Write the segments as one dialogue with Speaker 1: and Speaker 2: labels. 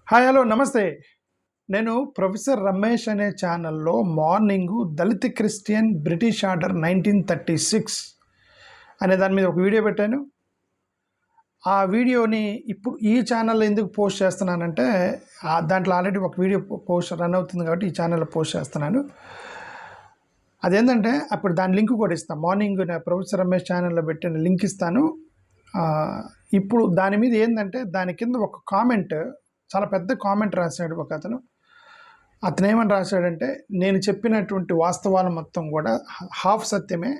Speaker 1: Hi hello నమస్తే. నేను professor Ramesh అనే ఛానల్లో మార్నింగు దళిత క్రిస్టియన్ బ్రిటిష్ ఆర్డర్ 1936 అనే దాని మీద ఒక వీడియో పెట్టాను. ఆ వీడియోని ఇప్పుడు ఈ ఛానల్లో ఎందుకు పోస్ట్ చేస్తున్నానంటే దాంట్లో ఆల్రెడీ ఒక వీడియో పోస్ట్ రన్ అవుతుంది కాబట్టి ఈ ఛానల్లో పోస్ట్ చేస్తున్నాను. అదేంటంటే అప్పుడు దాని లింక్ కూడా ఇస్తాను. మార్నింగ్ ప్రొఫెసర్ రమేష్ ఛానల్లో పెట్టిన లింక్ ఇస్తాను. ఇప్పుడు దాని మీద ఏంటంటే దాని కింద ఒక కామెంట్, చాలా పెద్ద కామెంట్ రాశాడు ఒక అతను ఏమని రాశాడంటే, నేను చెప్పినటువంటి వాస్తవాలు మొత్తం కూడా హాఫ్ సత్యమే,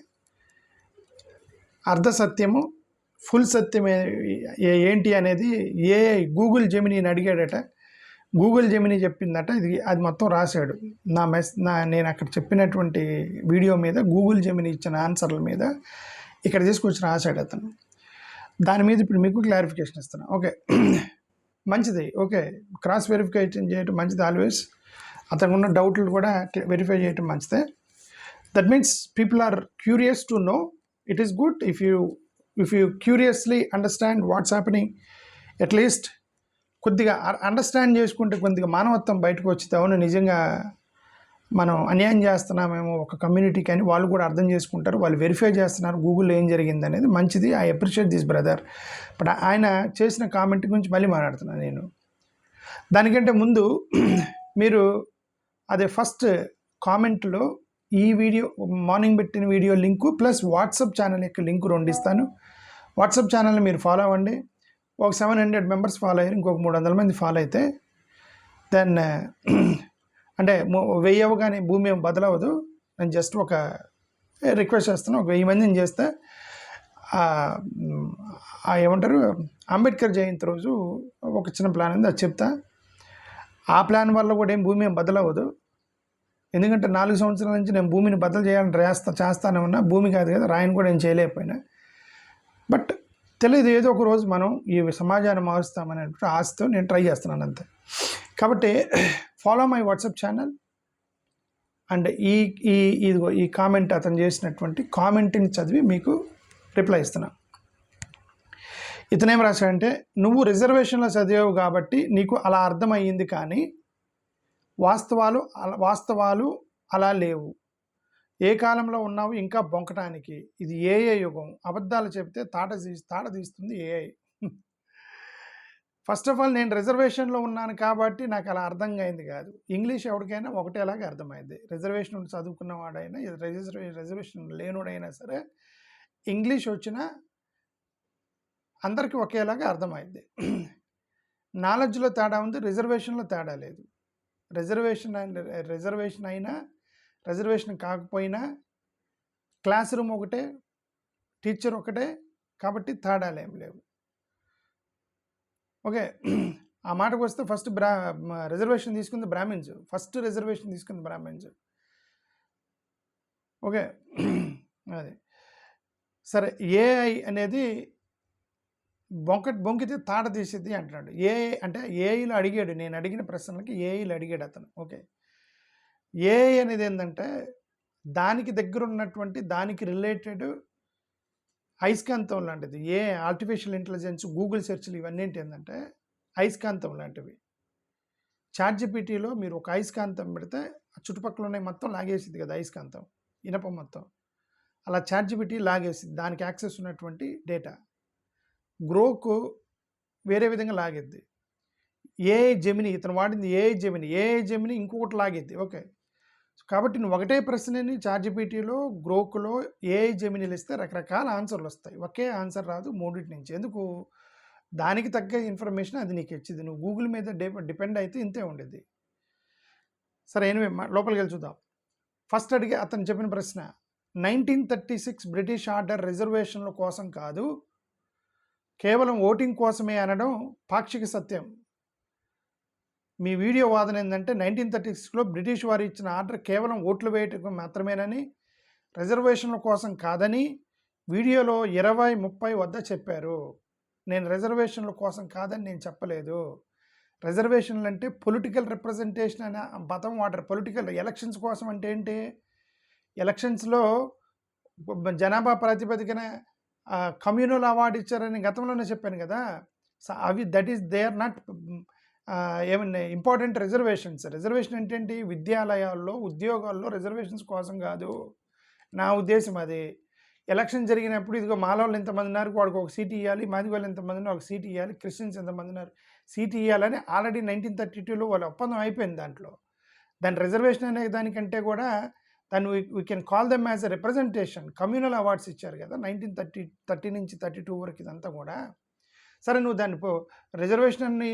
Speaker 1: అర్ధ సత్యము, ఫుల్ సత్యమే ఏంటి అనేది గూగుల్ జెమినీని అడిగాడట. గూగుల్ జెమినీ చెప్పిందట. అది మొత్తం రాశాడు. నేను అక్కడ చెప్పినటువంటి వీడియో మీద గూగుల్ జెమినీ ఇచ్చిన ఆన్సర్ల మీద ఇక్కడ తీసుకొచ్చి రాశాడు అతను. దాని మీద ఇప్పుడు మీకు క్లారిఫికేషన్ ఇస్తున్నాను. ఓకే, మంచిది. ఓకే, క్రాస్ వెరిఫికేషన్ చేయటం మంచిది. ఆల్వేస్ అతనికి ఉన్న డౌట్లు కూడా వెరిఫై చేయటం మంచిదే. That means people are curious to know. It is good if you curiously understand what's happening. At least కొద్దిగా అండర్స్టాండ్ చేసుకుంటే కొద్దిగా మానవత్వం బయటకు వచ్చితే, అవును నిజంగా మనం అన్యాయం చేస్తున్నామేమో ఒక కమ్యూనిటీకి అని వాళ్ళు కూడా అర్థం చేసుకుంటారు. వాళ్ళు వెరిఫై చేస్తున్నారు గూగుల్లో ఏం జరిగింది అనేది. మంచిది. I appreciate this brother. But ఆయన చేసిన కామెంట్ గురించి మళ్ళీ మాట్లాడుతున్నాను నేను. దానికంటే ముందు మీరు అదే ఫస్ట్ కామెంట్లో ఈ వీడియో మార్నింగ్ పెట్టిన video link plus WhatsApp channel యొక్క లింకు రెండు ఇస్తాను. వాట్సాప్ ఛానల్ని మీరు ఫాలో అవ్వండి. ఒక 700 మెంబర్స్ ఫాలో అయ్యారు, ఇంకొక 300 మంది ఫాలో అయితే దెన్ అంటే 1000 అవ్వగానే భూమి ఏం బదలవదు. నేను జస్ట్ ఒక రిక్వెస్ట్ చేస్తాను. ఒక 1000 మందిని చేస్తే ఏమంటారు, అంబేద్కర్ జయంతి రోజు ఒక చిన్న ప్లాన్ ఉంది, అది చెప్తా. ఆ ప్లాన్ వల్ల కూడా ఏం భూమి ఏం బదలవదు. ఎందుకంటే 4 సంవత్సరాల నుంచి నేను భూమిని బదలు చేయాలని చేస్తానే ఉన్నా. భూమి కాదు కదా, రాయిని కూడా నేను చేయలేకపోయినా. బట్ తెలియదు, ఏదో ఒక రోజు మనం ఈ సమాజాన్ని మారుస్తామనే ఆశతో నేను ట్రై చేస్తున్నాను అంతే. కాబట్టి follow my WhatsApp channel. And ఈ కామెంట్, అతను చేసినటువంటి కామెంట్ని చదివి మీకు రిప్లై ఇస్తున్నా. ఇతనేం రాశాడంటే, నువ్వు రిజర్వేషన్లో చదివావు కాబట్టి నీకు అలా అర్థమయ్యింది, కానీ వాస్తవాలు అలా లేవు. ఏ కాలంలో ఉన్నావు ఇంకా బొంకటానికి? ఇది ఏఐ యుగం. అబద్ధాలు చెప్తే తాట తీస్తుంది ఏఐ. ఫస్ట్ ఆఫ్ ఆల్ నేను రిజర్వేషన్లో ఉన్నాను కాబట్టి నాకు అలా అర్థం అయింది కాదు. ఇంగ్లీష్ ఎవరికైనా ఒకటేలాగా అర్థమైంది. రిజర్వేషన్ చదువుకున్న వాడైనా, రిజర్వేషన్ లేనుడైనా సరే, ఇంగ్లీష్ వచ్చినా అందరికీ ఒకేలాగా అర్థమైంది. నాలెడ్జ్లో తేడా ఉంది, రిజర్వేషన్లో తేడా లేదు. రిజర్వేషన్ అయినా రిజర్వేషన్ కాకపోయినా క్లాస్ రూమ్ ఒకటే, టీచర్ ఒకటే, కాబట్టి తేడాలు ఏం లేవు. ఓకే, ఆ మాటకు వస్తే ఫస్ట్ రిజర్వేషన్ తీసుకుంది బ్రాహ్మిన్స్. ఫస్ట్ రిజర్వేషన్ తీసుకుంది బ్రాహ్మిన్స్. ఓకే, అది సరే. ఏఐ అనేది బొంకితే తాట తీసిద్ది అంటున్నాడు. ఏఐ అంటే ఏఐలో అడిగాడు, నేను అడిగిన ప్రశ్నలకి ఏఐలో అడిగాడు అతను. ఓకే, ఏఐ అనేది ఏంటంటే దానికి దగ్గర ఉన్నటువంటి, దానికి రిలేటెడ్ అయస్కాంతం లాంటిది. ఆర్టిఫిషియల్ ఇంటెలిజెన్స్, గూగుల్ సెర్చ్లు ఇవన్నీ ఏంటంటే అయస్కాంతం లాంటివి. చాట్‌జిపిటిలో మీరు ఒక అయస్కాంతం పెడితే చుట్టుపక్కల ఉన్నాయి మొత్తం లాగేసిద్ది కదా, అయస్కాంతం ఇనప మొత్తం. అలా చాట్‌జిపిటి లాగేసిద్ది దానికి యాక్సెస్ ఉన్నటువంటి డేటా. గ్రోకు వేరే విధంగా లాగిద్ది. ఏఐ జెమిని, ఇతను వాడింది ఏఐ జెమిని ఇంకొకటి లాగిద్ది. ఓకే, కాబట్టి నువ్వు ఒకటే ప్రశ్నని చాట్‌జిపిటిలో, గ్రోకులో, ఏఐ జెమినీలు ఇస్తే రకరకాల ఆన్సర్లు వస్తాయి. ఒకే ఆన్సర్ రాదు మూడింటి నుంచి. ఎందుకు? దానికి తగ్గ ఇన్ఫర్మేషన్ అది నీకు ఇచ్చింది. నువ్వు గూగుల్ మీద డిపెండ్ అయితే ఇంతే ఉండేది. సరే, ఎనివే లోపలికి వెళ్ళి చూద్దాం. ఫస్ట్ అతను చెప్పిన ప్రశ్న, 1936 బ్రిటిష్ ఆర్డర్ రిజర్వేషన్ల కోసం కాదు, కేవలం ఓటింగ్ కోసమే అనడం పాక్షిక సత్యం. మీ వీడియో వాదన ఏంటంటే 1936లో బ్రిటిష్ వారు ఇచ్చిన ఆర్డర్ కేవలం ఓట్లు వేయటం మాత్రమేనని, రిజర్వేషన్ల కోసం కాదని వీడియోలో 20-30 వద్ద చెప్పారు. నేను రిజర్వేషన్ల కోసం కాదని నేను చెప్పలేదు. రిజర్వేషన్లు అంటే పొలిటికల్ రిప్రజెంటేషన్ అనే పదం వాడరు. పొలిటికల్ ఎలక్షన్స్ కోసం అంటే ఏంటి? ఎలక్షన్స్లో జనాభా ప్రాతిపదికన కమ్యూనల్ అవార్డు ఇచ్చారని గతంలోనే చెప్పాను కదా. అవి దే ఆర్ నాట్ ఏమన్నా ఇంపార్టెంట్ రిజర్వేషన్ అంటే ఏంటి? విద్యాలయాల్లో, ఉద్యోగాల్లో రిజర్వేషన్స్ కోసం కాదు. నా ఉద్దేశం అది. ఎలక్షన్ జరిగినప్పుడు ఇదిగో మాలోళ్ళు ఇంతమంది ఉన్నారు, వాడికి ఒక సీట్ ఇవ్వాలి, మాది వాళ్ళు ఇంతమంది ఉన్నారు, ఒక సీట్ ఇవ్వాలి, క్రిస్టియన్స్ ఎంతమంది ఉన్నారు, సీట్ ఇవ్వాలని ఆల్రెడీ 1932లో వాళ్ళ ఒప్పందం అయిపోయింది దాంట్లో. దాని రిజర్వేషన్ అనే దానికంటే కూడా దాన్ని we can call them as a representation. Communal awards ఇచ్చారు కదా 1930 నుంచి 32 వరకు ఇదంతా కూడా. సరే నువ్వు దాన్ని రిజర్వేషన్ అని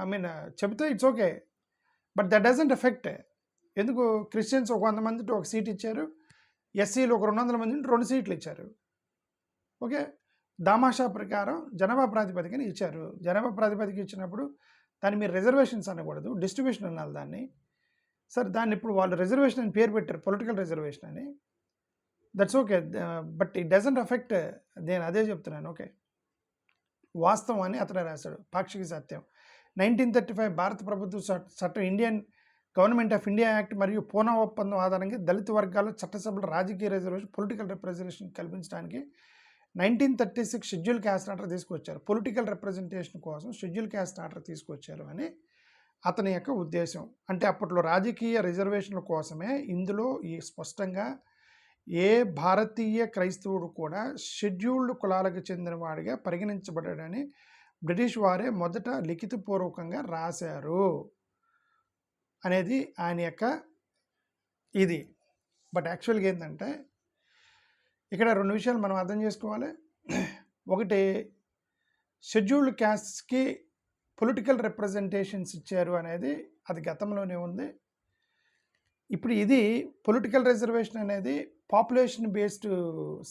Speaker 1: ఐ మీన్ చెబితే it's okay, but that doesn't effect. ఎందుకు క్రిస్టియన్స్ ఒక 100 మందికి ఒక సీట్ ఇచ్చారు, ఎస్సీలు ఒక 200 మందిని 2 సీట్లు ఇచ్చారు. ఓకే, దామాషా ప్రకారం జనాభా ప్రాతిపదికన ఇచ్చారు. జనాభా ప్రాతిపదిక ఇచ్చినప్పుడు దాన్ని మీరు రిజర్వేషన్స్ అనకూడదు, డిస్ట్రిబ్యూషన్ అనాలి దాన్ని. సరే దాన్ని ఇప్పుడు వాళ్ళు రిజర్వేషన్ అని పేరు పెట్టారు, పొలిటికల్ రిజర్వేషన్ అని. That's okay, but it doesn't affect. నేను అదే చెప్తున్నాను. ఓకే, వాస్తవం అని అతను రాశాడు, పాక్షిక సత్యం. 1935 భారత ప్రభుత్వ చట్టం, Indian government of India act మరియు పూనా ఒప్పందం ఆధారంగా దళిత వర్గాల్లో చట్టసభలో రాజకీయ రిజర్వేషన్, పొలిటికల్ రిప్రజెంటేషన్ కల్పించడానికి 1936 షెడ్యూల్ క్యాస్ట్ ఆర్డర్ తీసుకొచ్చారు. పొలిటికల్ రిప్రజెంటేషన్ కోసం షెడ్యూల్ క్యాస్ట్ ఆర్డర్ తీసుకొచ్చారు అని అతని యొక్క ఉద్దేశం. అంటే అప్పట్లో రాజకీయ రిజర్వేషన్ల కోసమే ఇందులో ఈ స్పష్టంగా ఏ భారతీయ క్రైస్తవుడు కూడా షెడ్యూల్డ్ కులాలకు చెందినవాడిగా పరిగణించబడ్డాడని బ్రిటిష్ వారే మొదట లిఖితపూర్వకంగా రాశారు అనేది ఆయన యొక్క ఇది. బట్ యాక్చువల్గా ఏంటంటే ఇక్కడ 2 విషయాలు మనం అర్థం చేసుకోవాలి. ఒకటి, షెడ్యూల్డ్ క్యాస్ట్స్కి పొలిటికల్ రిప్రజెంటేషన్స్ ఇచ్చారు అనేది అది గతంలోనే ఉంది. ఇప్పుడు ఇది పొలిటికల్ రిజర్వేషన్ అనేది పాపులేషన్ బేస్డ్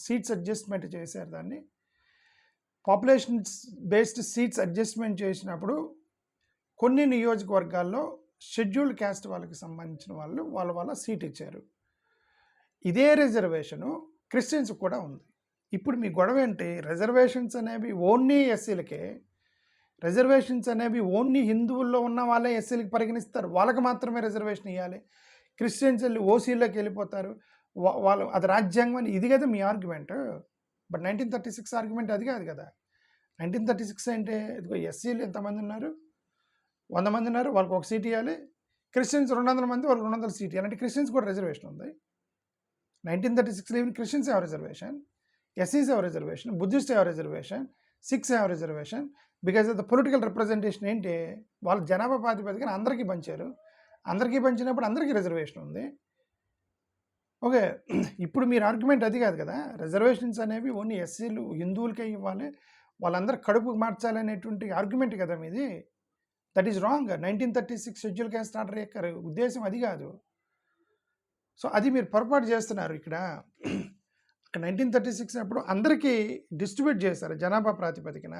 Speaker 1: సీట్స్ అడ్జస్ట్మెంట్ చేశారు. దాన్ని పాపులేషన్ బేస్డ్ సీట్స్ అడ్జస్ట్మెంట్ చేసినప్పుడు కొన్ని నియోజకవర్గాల్లో షెడ్యూల్డ్ క్యాస్ట్ వాళ్ళకి సంబంధించిన వాళ్ళ సీట్ ఇచ్చారు. ఇదే రిజర్వేషను క్రిస్టియన్స్ కూడా ఉంది. ఇప్పుడు మీ గొడవ ఏంటి? రిజర్వేషన్స్ అనేవి ఓన్లీ ఎస్సీలకే, రిజర్వేషన్స్ అనేవి ఓన్లీ హిందువుల్లో ఉన్న వాళ్ళే ఎస్సీలకి పరిగణిస్తారు, వాళ్ళకి మాత్రమే రిజర్వేషన్ ఇవ్వాలి. క్రిస్టియన్స్ వెళ్ళి ఓసీలోకి వెళ్ళిపోతారు, వాళ్ళు అది రాజ్యాంగం అని. ఇది కదా మీ ఆర్గ్యుమెంట్. బట్ 1936 ఆర్గ్యుమెంట్ అది కాదు కదా. 1936 అంటే ఇదిగో ఎస్సీలు ఎంతమంది ఉన్నారు, 100 మంది ఉన్నారు, వాళ్ళకి ఒక సీట్ ఇవ్వాలి. క్రిస్టియన్స్ 200 మంది, వాళ్ళకి 200 సీట్ ఇవ్వాలి. అంటే క్రిస్టియన్స్ కూడా రిజర్వేషన్ ఉంది. 1936 even Christians have reservation, SCs have reservation, Buddhists have reservation, Sikhs have reservation, because of the political representation ఏంటి, వాళ్ళ జనాభా ప్రాతిపదికన అందరికీ పంచారు. అందరికీ పంచినప్పుడు అందరికీ రిజర్వేషన్ ఉంది. ఓకే, ఇప్పుడు మీరు ఆర్గ్యుమెంట్ అది కాదు కదా. రిజర్వేషన్స్ అనేవి ఓన్లీ ఎస్సీలు, హిందువులకే ఇవ్వాలి, వాళ్ళందరూ కడుపు మార్చాలనేటువంటి ఆర్గ్యుమెంట్ కదా మీది. That is wrong. 1936 schedule caste order యొక్క ఉద్దేశం అది కాదు. సో అది మీరు పొరపాటు చేస్తున్నారు ఇక్కడ. 1936 అప్పుడు అందరికీ డిస్ట్రిబ్యూట్ చేశారు జనాభా ప్రాతిపదికన.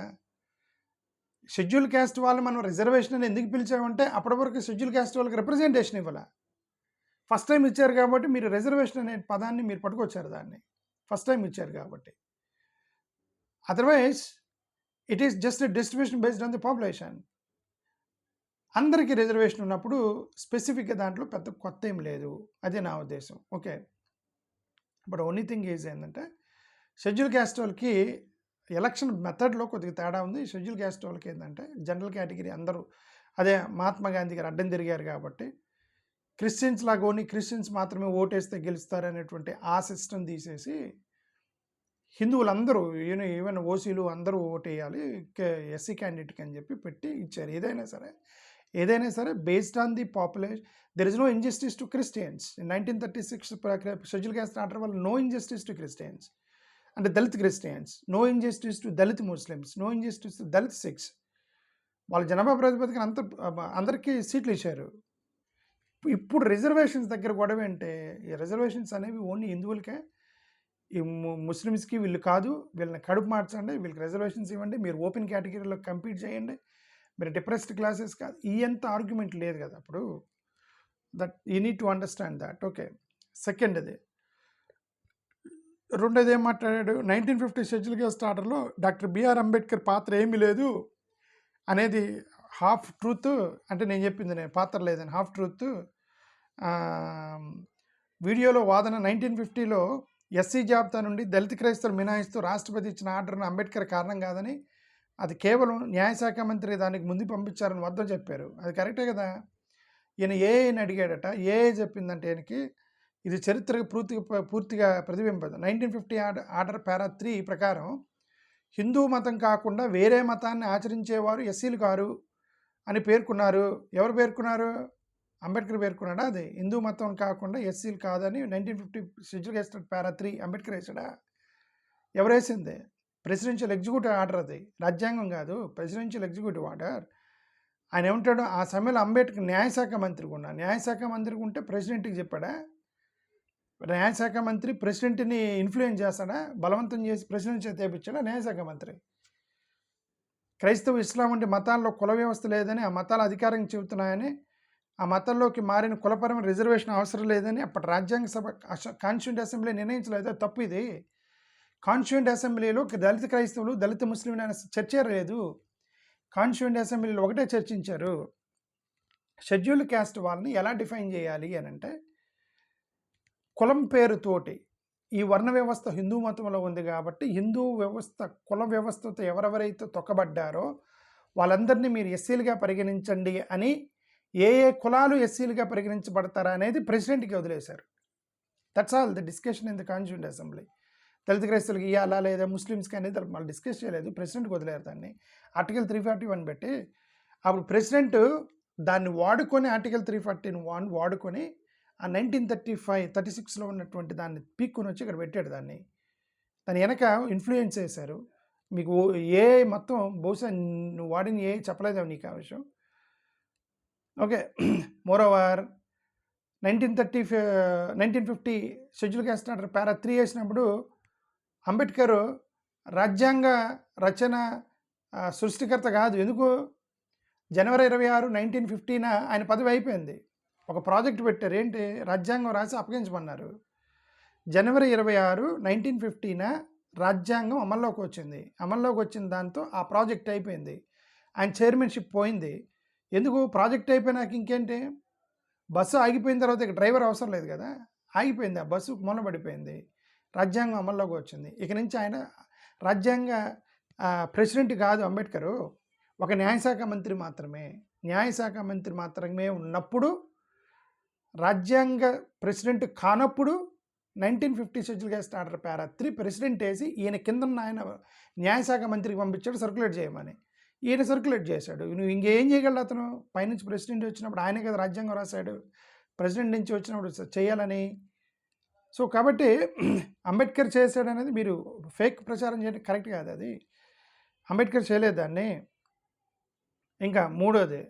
Speaker 1: షెడ్యూల్ క్యాస్ట్ వాళ్ళు మనం రిజర్వేషన్ అని ఎందుకు పిలిచామంటే అప్పటి వరకు షెడ్యూల్ క్యాస్ట్ వాళ్ళకి రిప్రజెంటేషన్ ఇవ్వాలి. ఫస్ట్ టైం ఇచ్చారు కాబట్టి మీరు రిజర్వేషన్ అనే పదాన్ని మీరు పట్టుకొచ్చారు. దాన్ని ఫస్ట్ టైం ఇచ్చారు కాబట్టి. Otherwise it is just distribution based on the population. అందరికీ రిజర్వేషన్ ఉన్నప్పుడు స్పెసిఫిక్గా దాంట్లో పెద్ద కొత్త ఏం లేదు. అదే నా ఉద్దేశం. Okay, but only thing is ఏంటంటే షెడ్యూల్ క్యాస్ట్ వాళ్ళకి ఎలక్షన్ మెథడ్లో కొద్దిగా తేడా ఉంది. షెడ్యూల్ క్యాస్ట్ వాళ్ళకి ఏంటంటే జనరల్ కేటగిరీ అందరూ అదే మహాత్మా గాంధీ గారు అడ్డం తిరిగారు కాబట్టి క్రిస్టియన్స్ లాగా ఓన్లీ క్రిస్టియన్స్ మాత్రమే ఓటేస్తే గెలుస్తారనేటువంటి ఆ సిస్టమ్ తీసేసి హిందువులందరూ ఈవెన్ ఓసీలు అందరూ ఓటేయాలి ఎస్సీ క్యాండిడేట్కి అని చెప్పి పెట్టి ఇచ్చారు. ఏదైనా సరే based on the population. There is no injustice to Christians. 1936 schedule caste order వల్ల నో ఇంజస్టిస్ టు క్రిస్టియన్స్, అంటే Dalit Christians, no injustice to Dalit Muslims, no injustice to Dalit Sikhs. వాళ్ళ జనాభా ప్రాతిపదికన అందరికీ సీట్లు ఇచ్చారు. ఇప్పుడు రిజర్వేషన్స్ దగ్గర గొడవ అంటే ఈ రిజర్వేషన్స్ అనేవి ఓన్లీ హిందువులకే, ఈ ముస్లిమ్స్కి వీళ్ళు కాదు, వీళ్ళని కడుపు మార్చండి, వీళ్ళకి రిజర్వేషన్స్ ఇవ్వండి, మీరు ఓపెన్ కేటగిరీలో కంపీట్ చేయండి, మీరు డిప్రెస్డ్ క్లాసెస్ కాదు, ఈ ఎంత ఆర్గ్యుమెంట్ లేదు కదా అప్పుడు. That you need to understand that. Okay, second అది. రెండోది ఏం మాట్లాడాడు, 1950 షెడ్యూల్ క్యాస్ట్ ఆర్డర్లో డాక్టర్ బిఆర్ అంబేద్కర్ పాత్ర ఏమీ లేదు అనేది హాఫ్ ట్రూత్. అంటే నేను చెప్పింది నేను పాత్ర లేదని హాఫ్ ట్రూత్. వీడియోలో వాదన 1950లో ఎస్సీ జాబితా నుండి దళిత క్రైస్తవులు మినహాయిస్తూ రాష్ట్రపతి ఇచ్చిన ఆర్డర్ను అంబేద్కర్ కారణం కాదని అది కేవలం న్యాయశాఖ మంత్రి దానికి ముందు పంపించారని వద్ద చెప్పారు. అది కరెక్టే కదా! ఈయన ఏఐని అడిగాడట. ఏఐ చెప్పిందంటే ఈయనకి ఇది చరిత్రకు పూర్తిగా ప్రతిబింబదు. 1950 ఆర్డర్ పారా 3 ప్రకారం హిందూ మతం కాకుండా వేరే మతాన్ని ఆచరించేవారు ఎస్సీలు కారు అని పేర్కొన్నారు. ఎవరు పేర్కొన్నారు? అంబేద్కర్ పేర్కొన్నాడా? అది హిందూ మతం కాకుండా ఎస్సీలు కాదని 1950 షెడ్యూల్ కేస్ట్ పారా 3 అంబేద్కర్ వేసాడా? ఎవరేసింది? ప్రెసిడెన్షియల్ ఎగ్జిక్యూటివ్ ఆర్డర్ అది, రాజ్యాంగం కాదు, ప్రెసిడెన్షియల్ ఎగ్జిక్యూటివ్ ఆర్డర్. ఆయన ఏమంటాడు? ఆ సమయంలో అంబేద్కర్ న్యాయశాఖ మంత్రిగా ఉన్నా, న్యాయశాఖ మంత్రిగా ఉంటే ప్రెసిడెంట్కి చెప్పాడా? న్యాయశాఖ మంత్రి ప్రెసిడెంట్ని ఇన్ఫ్లుయెన్స్ చేస్తాడా? బలవంతం చేసి ప్రెసిడెంట్ చేత తెప్పించాడా న్యాయశాఖ మంత్రి? క్రైస్తవ ఇస్లాం వంటి మతాల్లో కుల వ్యవస్థ లేదని, ఆ మతాల అధికారం చెబుతున్నాయని, ఆ మతంలోకి మారిన కులపరమైన రిజర్వేషన్ అవసరం లేదని అప్పటి రాజ్యాంగ సభ కాన్స్టిట్యూంట్ అసెంబ్లీ నిర్ణయించలేదు. తప్పు ఇది. కాన్స్టిట్యూంట్ అసెంబ్లీలో దళిత క్రైస్తవులు, దళిత ముస్లింలు అనే చర్చ లేదు. కాన్స్టిట్యూంట్ అసెంబ్లీలో ఒకటే చర్చించారు, షెడ్యూల్డ్ క్యాస్ట్ వాళ్ళని ఎలా డిఫైన్ చేయాలి అని అంటే, కులం పేరుతోటి ఈ వర్ణ వ్యవస్థ హిందూ మతంలో ఉంది కాబట్టి హిందూ వ్యవస్థ కుల వ్యవస్థతో ఎవరెవరైతే తొక్కబడ్డారో వాళ్ళందరినీ మీరు ఎస్సీలుగా పరిగణించండి అని, ఏ కులాలు ఎస్సీలుగా పరిగణించబడతారా అనేది ప్రెసిడెంట్కి వదిలేశారు. That's all the discussion in the constituent assembly. దళిత క్రైస్తవులకి ఇవ్వాలా లేదా ముస్లిమ్స్కి అనేది మళ్ళీ డిస్కస్ చేయలేదు, ప్రెసిడెంట్కి వదిలేరు దాన్ని. ఆర్టికల్ 341 పెట్టి అప్పుడు ప్రెసిడెంట్ దాన్ని వాడుకొని ఆర్టికల్ 341 వాడుకొని ఆ 1936లో ఉన్నటువంటి దాన్ని పీక్కుని వచ్చి ఇక్కడ పెట్టాడు. దాన్ని వెనక ఇన్ఫ్లుయెన్స్ చేశారు. మీకు ఏ మొత్తం బహుశా నువ్వు వాడిన ఏ చెప్పలేదేమో నీకు ఆ విషయం. Okay. Moreover 1950 schedule caste order para 3 వేసినప్పుడు అంబేద్కర్ రాజ్యాంగ రచన సృష్టికర్త కాదు. ఎందుకు? జనవరి 26, 1950న ఆయన పదవి అయిపోయింది. ఒక ప్రాజెక్ట్ పెట్టారు. ఏంటి? రాజ్యాంగం రాసి అప్పగించమన్నారు. జనవరి 26, 1950న రాజ్యాంగం అమల్లోకి వచ్చింది. అమల్లోకి వచ్చిన దాంతో ఆ ప్రాజెక్ట్ అయిపోయింది. ఆయన చైర్మన్షిప్ పోయింది. ఎందుకు? ప్రాజెక్ట్ అయిపోయినాక ఇంకేంటి? బస్సు ఆగిపోయిన తర్వాత ఇక డ్రైవర్ అవసరం లేదు కదా, ఆగిపోయింది. ఆ బస్సు మొన్నబడిపోయింది. రాజ్యాంగం అమల్లోకి వచ్చింది. ఇక నుంచి ఆయన రాజ్యాంగ ప్రెసిడెంట్ కాదు అంబేద్కరు, ఒక న్యాయశాఖ మంత్రి మాత్రమే. న్యాయశాఖ మంత్రి మాత్రమే ఉన్నప్పుడు, రాజ్యాంగ ప్రెసిడెంట్ కానప్పుడు 1950 schedule caste order para 3 president వేసి ఈయన కింద ఆయన న్యాయశాఖ మంత్రికి పంపించాడు సర్క్యులేట్ చేయమని. ఈయన సర్క్యులేట్ చేశాడు. నువ్వు ఇంకేం చేయగలడు? అతను పైనుంచి ప్రెసిడెంట్ వచ్చినప్పుడు ఆయనే కదా రాజ్యాంగం రాశాడు, ప్రెసిడెంట్ నుంచి వచ్చినప్పుడు చేయాలని. సో కాబట్టి అంబేద్కర్ చేశాడు అనేది మీరు ఫేక్ ప్రచారం చేయడం కరెక్ట్ కాదు. అది అంబేద్కర్ చేయలేదు దాన్ని. ఇంకా మూడోది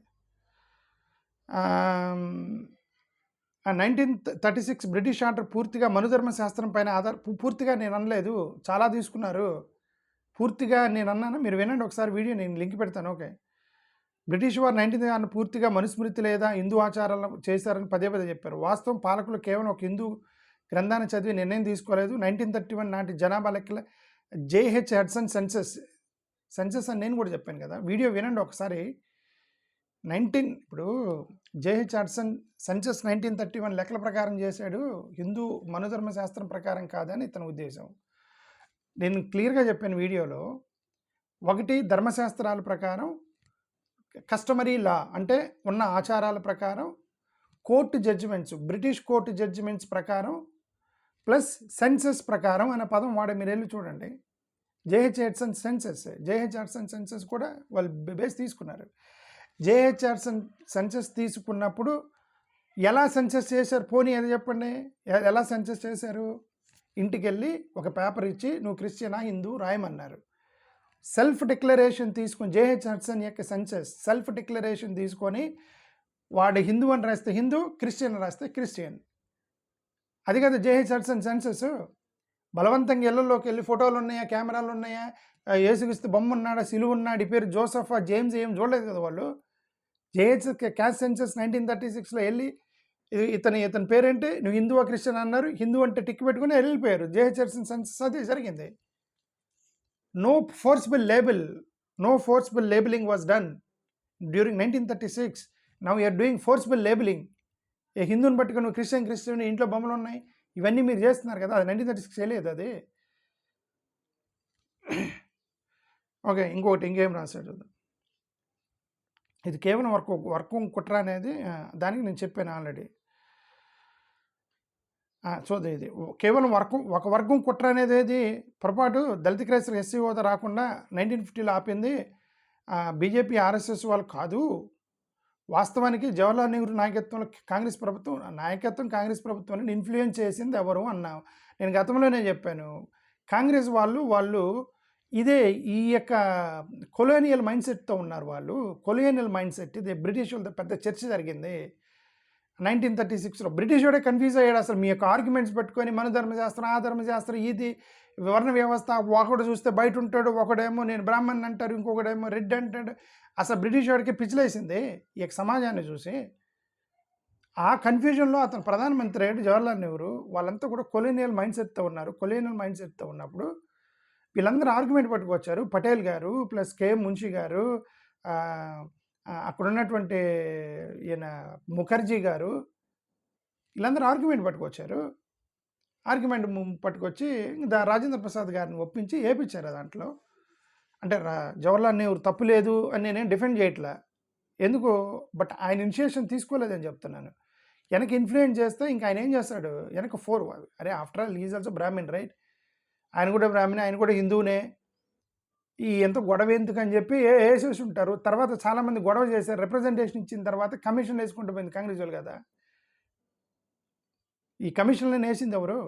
Speaker 1: 1936 బ్రిటిష్ ఆర్డర్ పూర్తిగా మనుధర్మ శాస్త్రం పైన పూర్తిగా నేను అనలేదు, చాలా తీసుకున్నారు. పూర్తిగా నేను అన్నాను, మీరు వినండి ఒకసారి వీడియో, నేను లింక్ పెడతాను. ఓకే. బ్రిటిష్ వారు 19 పూర్తిగా మనుస్మృతి లేదా హిందూ ఆచారాలను చేశారని పదే చెప్పారు. వాస్తవం పాలకులు కేవలం ఒక హిందూ గ్రంథాన్ని చదివి నిర్ణయం తీసుకోలేదు. 1931 నాటి జనాభా లెక్కల జేహెచ్ హడ్సన్ సెన్సస్ అని నేను కూడా చెప్పాను కదా, వీడియో వినండి ఒకసారి. ఇప్పుడు జేహెచ్ హడ్సన్ సెన్సస్ 1931 లెక్కల ప్రకారం చేశాడు, హిందూ మనుధర్మ శాస్త్రం ప్రకారం కాదని ఇతని ఉద్దేశం. నేను క్లియర్గా చెప్పాను వీడియోలో. ఒకటి, ధర్మశాస్త్రాల ప్రకారం కస్టమరీ లా అంటే ఉన్న ఆచారాల ప్రకారం, court judgments, British court judgments ప్రకారం, ప్లస్ సెన్సస్ ప్రకారం అనే పదం వాడే. మీరు వెళ్ళి చూడండి. జేహెచ్ హడ్సన్ సెన్సస్ కూడా వాళ్ళు బేస్ తీసుకున్నారు. జేహెచ్ హడ్సన్ సెన్సస్ తీసుకున్నప్పుడు ఎలా సెన్సస్ చేశారు? పోనీ అది చెప్పండి, ఎలా సెన్సస్ చేశారు? ఇంటికి వెళ్ళి ఒక పేపర్ ఇచ్చి నువ్వు క్రిస్టియనా హిందూ రాయమన్నారు. సెల్ఫ్ డిక్లరేషన్ తీసుకొని, జేహెచ్ హడ్సన్ యొక్క సెన్సస్ సెల్ఫ్ డిక్లరేషన్ తీసుకొని వాడు హిందూ అని రాస్తే హిందూ, క్రిస్టియన్ రాస్తే క్రిస్టియన్. అది కదా జేహెచ్ హడ్సన్ సెన్సస్. బలవంతంగా ఇళ్లలోకి వెళ్ళి ఫోటోలు ఉన్నాయా, కెమెరాలు ఉన్నాయా, యేసుక్రీస్తు బొమ్మ ఉన్నాడా, సిలువ ఉన్నాడు, ఈ పేరు జోసఫా, జేమ్స్ ఏం చూడలేదు కదా వాళ్ళు. జేహెచ్ క్యాస్ట్ సెన్సస్ 1936లో వెళ్ళి ఇతని పేరేంటి, నువ్వు హిందువా క్రిస్టియన్ అన్నారు, హిందూ అంటే టిక్ పెట్టుకుని వెళ్ళిపోయారు. జేహెచ్ హడ్సన్ సెన్సస్ అది జరిగింది. No forcible labelling was done during 1936. Now you're doing forcible labelling. ఏ హిందూని పట్టుకుని నువ్వు క్రిస్టియన్ ఇంట్లో బొమ్మలు ఉన్నాయి, ఇవన్నీ మీరు చేస్తున్నారు కదా. అది 1936 చేయలేదు. అది ఓకే. ఇంకొకటి ఇంకేం రాశాడు. ఇది కేవలం వర్గం కుట్ర అనేది దానికి నేను చెప్పాను ఆల్రెడీ. చూద్దాం ఇది కేవలం ఒక వర్గం కుట్ర అనేది ఏది పొరపాటు దళిత క్రైస్తవ ఎస్సీ హోదా రాకుండా 1950లో ఆపింది బీజేపీ ఆర్ఎస్ఎస్ వాళ్ళు కాదు. వాస్తవానికి జవహర్లాల్ నెహ్రూ నాయకత్వంలో కాంగ్రెస్ ప్రభుత్వాన్ని ఇన్ఫ్లుయెన్స్ చేసింది ఎవరు అన్నా. నేను గతంలోనే చెప్పాను. కాంగ్రెస్ వాళ్ళు ఇదే ఈ యొక్క కొలోనియల్ మైండ్ సెట్తో ఉన్నారు. వాళ్ళు కొలోనియల్ మైండ్ సెట్, ఇది బ్రిటిష్ వాళ్ళతో పెద్ద చర్చ జరిగింది 1936లో. బ్రిటిష్ వాడే కన్ఫ్యూజ్ అయ్యాడు. అసలు మీ యొక్క ఆర్గ్యుమెంట్స్ పెట్టుకొని మన ధర్మశాస్త్రం, ఆ ధర్మశాస్త్రం, ఇది వర్ణ వ్యవస్థ, ఒకడు చూస్తే బయట ఉంటాడు, ఒకడేమో నేను బ్రాహ్మణ్ అంటారు, ఇంకొకడేమో రెడ్ అంటాడు. అసలు బ్రిటిష్ వాడికి పిచ్చిలేసింది ఈ యొక్క సమాజాన్ని చూసి. ఆ కన్ఫ్యూజన్లో అతను ప్రధానమంత్రి అయ్యాడు జవహర్లాల్ నెహ్రూ. వాళ్ళంతా కూడా కొలోనియల్ మైండ్ సెట్తో ఉన్నారు. కొలోనియల్ మైండ్ సెట్తో ఉన్నప్పుడు వీళ్ళందరూ ఆర్గ్యుమెంట్ పట్టుకొచ్చారు. పటేల్ గారు ప్లస్ కేఎం మున్షి గారు, అక్కడ ఉన్నటువంటి ఈయన ముఖర్జీ గారు, వీళ్ళందరూ ఆర్గ్యుమెంట్ పట్టుకొచ్చారు. ఆర్గ్యుమెంట్ పట్టుకొచ్చి రాజేంద్ర ప్రసాద్ గారిని ఒప్పించి వేయించారు దాంట్లో. అంటే జవహర్లాల్ నెహ్రూ తప్పు లేదు అని నేనేం డిఫెండ్ చేయట్లా, ఎందుకు, బట్ ఆయన ఇనిషియేషన్ తీసుకోలేదని చెప్తున్నాను. వెనక ఇన్ఫ్లుయెన్స్ చేస్తే ఇంకా ఆయన ఏం చేస్తాడు, వెనక అరే after all is also Brahmin right, ఆయన కూడా బ్రాహ్మణే, ఆయన కూడా హిందువునే, ఈ ఎంత గొడవ ఎందుకు అని చెప్పి వేసేసి ఉంటారు. తర్వాత చాలామంది గొడవ చేశారు. రిప్రజెంటేషన్ ఇచ్చిన తర్వాత కమిషన్ వేసుకుంటూ పోయింది కాంగ్రెస్ వాళ్ళు కదా. ఈ కమిషన్లను వేసింది ఎవరు,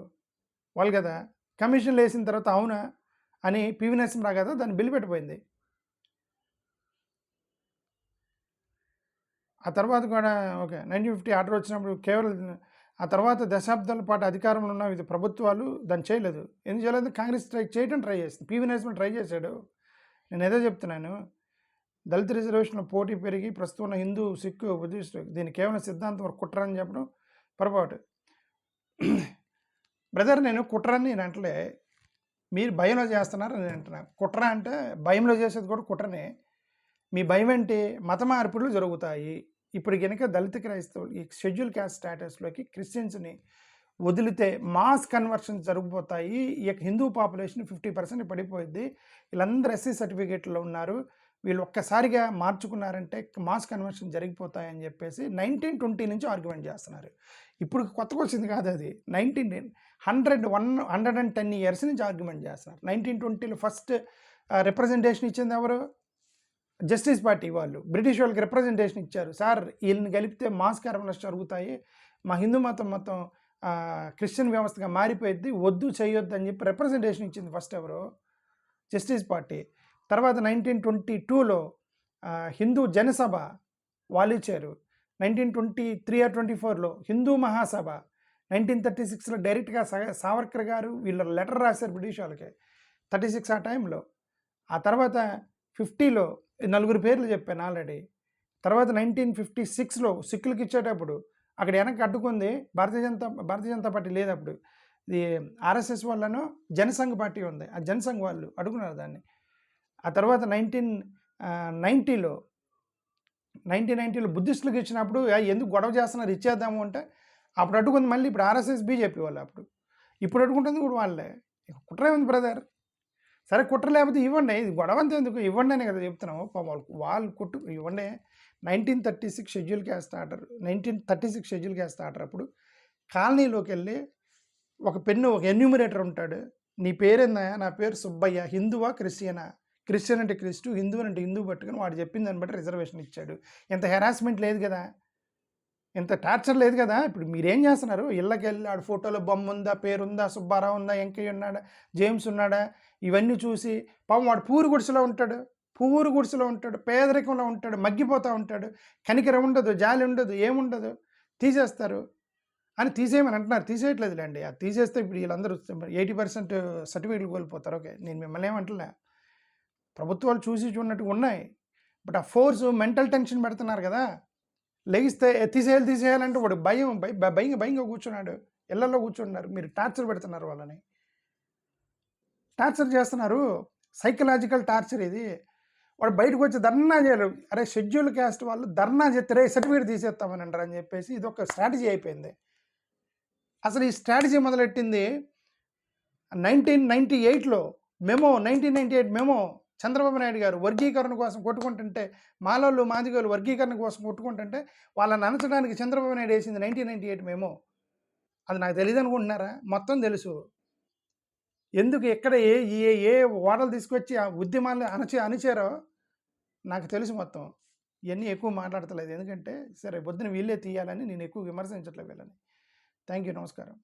Speaker 1: వాళ్ళు కదా. కమిషన్లు వేసిన తర్వాత అవునా అని పివి నరసింహరావు కదా దాన్ని బిల్లు పెట్టిపోయింది. ఆ తర్వాత కూడా ఓకే 1950 ఆర్డర్ వచ్చినప్పుడు కేవలం ఆ తర్వాత దశాబ్దాల పాటు అధికారంలో ఉన్న ఇది ప్రభుత్వాలు దాన్ని చేయలేదు. ఎందుకు చేయలేదు, కాంగ్రెస్ చేయడం ట్రై చేసింది. పివి నరసింహ ట్రై చేశాడు. నేను ఏదో చెప్తున్నాను, దళిత రిజర్వేషన్లో పోటీ పెరిగి ప్రస్తుతం ఉన్న హిందూ, సిక్కు, బుద్ధిస్టు దీన్ని కేవలం సిద్ధాంతం వరకు కుట్రని చెప్పడం పొరపాటు. బ్రదర్ నేను కుట్రని నేను అంటలే, మీరు భయంలో చేస్తున్నారు నేను అంటున్నా. కుట్ర అంటే భయంలో చేసేది కూడా కుట్రనే. మీ భయం ఏంటి, మత మార్పులు జరుగుతాయి. ఇప్పుడు కనుక దళిత క్రైస్తవులు ఈ షెడ్యూల్ క్యాస్ట్ స్టేటస్లోకి క్రిస్టియన్స్ని వదిలితే మాస్ కన్వర్షన్ జరిగిపోతాయి. ఈ యొక్క హిందూ పాపులేషన్ 50% పడిపోయింది. వీళ్ళందరూ ఎస్సీ సర్టిఫికేట్లో ఉన్నారు, వీళ్ళు ఒక్కసారిగా మార్చుకున్నారంటే మాస్ కన్వర్షన్ జరిగిపోతాయని చెప్పేసి 1920 నుంచి ఆర్గ్యుమెంట్ చేస్తున్నారు. ఇప్పుడు కొత్తగా వచ్చింది కాదు, అది 110 ఇయర్స్ నుంచి ఆర్గ్యుమెంట్ చేస్తున్నారు. 1920లో ఫస్ట్ రిప్రజెంటేషన్ ఇచ్చింది ఎవరు, జస్టిస్ పార్టీ వాళ్ళు. బ్రిటిష్ వాళ్ళకి రిప్రజెంటేషన్ ఇచ్చారు. సార్ వీళ్ళని కలిపితే మాస్ కన్వర్షన్ జరుగుతాయి, మా హిందూ మతం మొత్తం క్రిస్టియన్ వ్యవస్థగా మారిపోయింది, వద్దు చేయొద్దు అని చెప్పి రిప్రజెంటేషన్ ఇచ్చింది ఫస్ట్ ఎవరు, జస్టిస్ పార్టీ. తర్వాత 1922లో హిందూ జనసభ వాళ్ళు ఇచ్చారు. 1923 or 24లో హిందూ మహాసభ. 1936లో డైరెక్ట్గా సావర్కర్ గారు వీళ్ళు లెటర్ రాశారు బ్రిటిష్ వాళ్ళకి 36 ఆ టైంలో. ఆ తర్వాత 50లో 4 పేర్లు చెప్పాను ఆల్రెడీ. తర్వాత 1956లో సిక్కులకి ఇచ్చేటప్పుడు అక్కడ వెనక్కి అడ్డుకుంది భారతీయ జనతా పార్టీ లేదు అప్పుడు, ఇది ఆర్ఎస్ఎస్ వాళ్ళను జనసంఘ్ పార్టీ ఉంది, ఆ జనసంఘ్ వాళ్ళు అడుగున్నారు దాన్ని. ఆ తర్వాత 1990లో బుద్ధిస్టులకు ఇచ్చినప్పుడు ఎందుకు గొడవ చేస్తున్నారు ఇచ్చేద్దాము అంటే అప్పుడు అడ్డుకుంది మళ్ళీ. ఇప్పుడు ఆర్ఎస్ఎస్ బీజేపీ వాళ్ళు ఇప్పుడు అడ్డుకుంటుంది కూడా వాళ్ళే. కుట్ర ఉంది బ్రదర్. సరే కుట్ర లేకపోతే ఇవ్వండి, ఇది గొడవ అంతా ఎందుకు, ఇవ్వండి అనే కదా చెప్తున్నాము. వాళ్ళు ఇవ్వండి. 1936 షెడ్యూల్ క్యాస్ట్ ఆర్డర్ అప్పుడు కాలనీలోకి వెళ్ళి ఒక పెన్ను, ఒక ఎన్యూమరేటర్ ఉంటాడు, నీ పేరేందా, నా పేరు సుబ్బయ్య, హిందువా క్రిస్టియనా, క్రిస్టియన్ అంటే క్రిస్టు, హిందూ అంటే హిందూ పట్టుకుని వాడు చెప్పిన దాన్ని బట్టి రిజర్వేషన్ ఇచ్చాడు. ఎంత హెరాస్మెంట్ లేదు కదా, ఎంత టార్చర్ లేదు కదా. ఇప్పుడు మీరేం చేస్తున్నారు, ఇళ్ళకి వెళ్ళి ఆడు ఫోటోలో బొమ్మ ఉందా, పేరుందా, సుబ్బారావు ఉందా, వెంకయ్య ఉన్నాడా, జేమ్స్ ఉన్నాడా, ఇవన్నీ చూసి పాపం వాడు పూరు గుడిసెలో ఉంటాడు, పేదరికంలో ఉంటాడు, మగ్గిపోతూ ఉంటాడు, కనికరం ఉండదు, జాలి ఉండదు, ఏముండదు, తీసేస్తారు అని తీసేయమని అంటున్నారు. తీసేయట్లేదులేండి, అది తీసేస్తే ఇప్పుడు వీళ్ళందరూ 80% సర్టిఫికేట్లు కోల్పోతారు. ఓకే, నేను మిమ్మల్ని ఏమంటలే, ప్రభుత్వాలు చూసి చూడనట్టు ఉన్నాయి, బట్ ఆ ఫోర్స్ మెంటల్ టెన్షన్ పెడుతున్నారు కదా. లెగిస్తే తీసేయాలంటే వాడు భయంగా కూర్చున్నాడు, ఇళ్లలో కూర్చున్నారు. మీరు టార్చర్ పెడుతున్నారు, వాళ్ళని టార్చర్ చేస్తున్నారు, సైకలాజికల్ టార్చర్ ఇది. వాడు బయటకు వచ్చి ధర్నా చేయరు. అరే షెడ్యూల్ క్యాస్ట్ వాళ్ళు ధర్నా చేస్తే సర్టిఫికేట్ తీసేస్తామని అంటారు అని చెప్పేసి ఇది ఒక స్ట్రాటజీ అయిపోయింది. అసలు ఈ స్ట్రాటజీ మొదలెట్టింది 1998లో 1998 మెమో చంద్రబాబు నాయుడు గారు వర్గీకరణ కోసం కొట్టుకుంటుంటే, మాలోళ్ళు మాదిగోళ్ళు వర్గీకరణ కోసం కొట్టుకుంటుంటే వాళ్ళని అణచడానికి చంద్రబాబు నాయుడు వేసింది 1998 మేము. అది నాకు తెలీదు అనుకుంటున్నారా? మొత్తం తెలుసు. ఎందుకు ఎక్కడ ఏ ఏ ఏ ఓడలు తీసుకొచ్చి ఆ ఉద్యమాన్ని అణిచారో నాకు తెలుసు మొత్తం. ఇయన్నీ ఎక్కువ మాట్లాడతలేదు. ఎందుకంటే సరే పొద్దున వీళ్ళే తీయాలని నేను ఎక్కువ విమర్శించట్లేదు వీళ్ళని. Thank you. నమస్కారం.